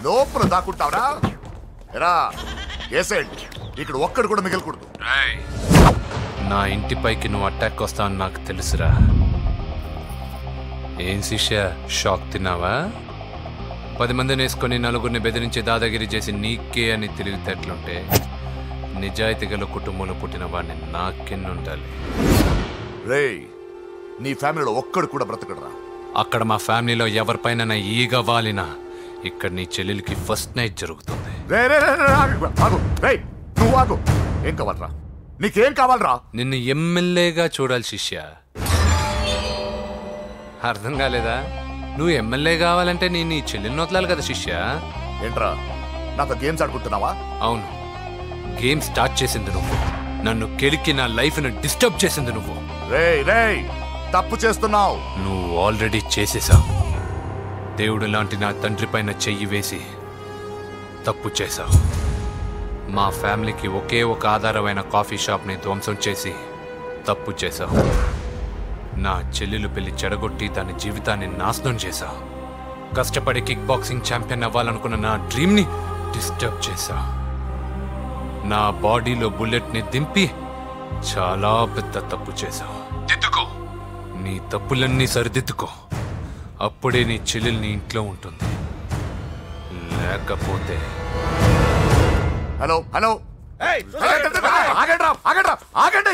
లోపల దాక్కుంటావురా? ఎరా ఏసేంటి, ఇక్కడ ఒక్కడు కూడా మిగలకూడదు. నా ఇంటిపైకి నువ్వు అటాక్ వస్తావని నాకు తెలుసురా. ఏం శిష్య, షాక్ తిన్నావా? 10 మందిని వేసుకొని నలుగురిని బెదిరించి దాదాగిరి చేసి నీకే అని తెలివితేటలుంటే నిజాయితీ గల కుటుంబంలో పుట్టిన వాడిని నాకెన్నుండాలి. రేయ్, నీ ఫ్యామిలీలో ఒక్కడు కూడా బ్రతకడరా? అక్కడ మా ఫ్యామిలీలో ఎవరిపైన ఈగ వాలినా ఇక్కడ నీ చెల్లెలికి ఫస్ట్ నైట్ జరుగుతుంది. నువ్వు ఆగు. ఏం కావాలరా? నీకేం కావాలరా? నిన్ను ఎమ్మెల్యేగా చూడాలి శిష్య. అర్థం కాలేదా? నువ్వు ఎమ్మెల్యే కావాలంటే నేను నీ చెల్లెల్ని వదలాలి కదా శిష్య. ఏంట్రా, నాతో గేమ్స్ ఆడుకుంటున్నావా? అవును, గేమ్ స్టార్ట్ చేసింది నువ్వు. నన్ను కెలికి నా లైఫ్ ను డిస్టర్బ్ చేసింది నువ్వు. రేయ్, తప్పు చేస్తున్నావు. నువ్వు ఆల్రెడీ చేసేసావు. దేవుడు లాంటి నా తండ్రి పైన చెయ్యి వేసి తప్పు చేశావు. మా ఫ్యామిలీకి ఒకే ఒక ఆధారమైన కాఫీ షాప్ని ధ్వంసం చేసి తప్పు చేశావు. నా చెల్లెలు పెళ్లి చెడగొట్టి దాని జీవితాన్ని నాశనం చేశావు. కష్టపడి కిక్ బాక్సింగ్ ఛాంపియన్ అవ్వాలనుకున్న నా డ్రీమ్ని డిస్టర్బ్ చేశావు. నా బాడీలో బుల్లెట్ని దింపి చాలా పెద్ద తప్పు చేశావు. దిద్దుకో, నీ తప్పులన్నీ సరిదిద్దుకో. అప్పుడే నీ చెల్లెల్ని ఇంట్లో ఉంటుంది. లేకపోతే హలో ఆగండి.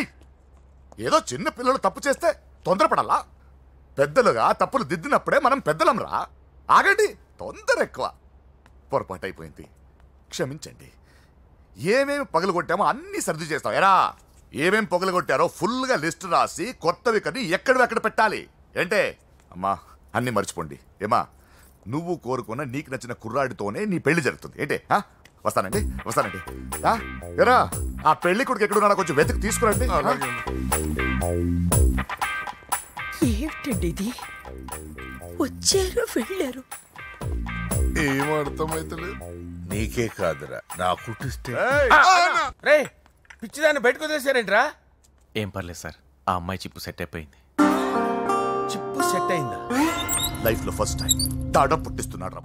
ఏదో చిన్న పిల్లలు తప్పు చేస్తే తొందరపడాలా? పెద్దలుగా తప్పులు దిద్దినప్పుడే మనం పెద్దలంరా. ఆగండి, తొందర ఎక్కువ. పొరపాటు అయిపోయింది, క్షమించండి. ఏమేమి పగలగొట్టామో అన్ని సర్ది చేస్తాం. ఎరా, ఏమేం పగలగొట్టారో ఫుల్గా లిస్ట్ రాసి కొత్తవి కని ఎక్కడివి అక్కడ పెట్టాలి. ఏంటే అమ్మా, అన్ని మర్చిపోండి. ఏమా, నువ్వు కోరుకున్న నీకు నచ్చిన కుర్రాడితోనే నీ పెళ్లి జరుగుతుంది. ఏంటే వస్తానండి. ఎరా, ఆ పెళ్లి కొడుకు ఎక్కడున్నా కొంచెం వెతికి తీసుకురండి. ఏమిటండి ఇది? వచ్చారు వెళ్ళారు. ఏం అర్థమైతలేదు. నీకే కాదురా, నా కుట్టిస్తే. రే, పిచ్చిదాన్ని బయటకు వదిలేసారేంట్రా? ఏం పర్లేదు సార్, ఆ అమ్మాయి చిప్పు సెట్ అయిపోయింది. చిప్పు సెట్ అయిందా? లైఫ్ లో ఫస్ట్ టైం తాడ పుట్టిస్తున్నాడు రా.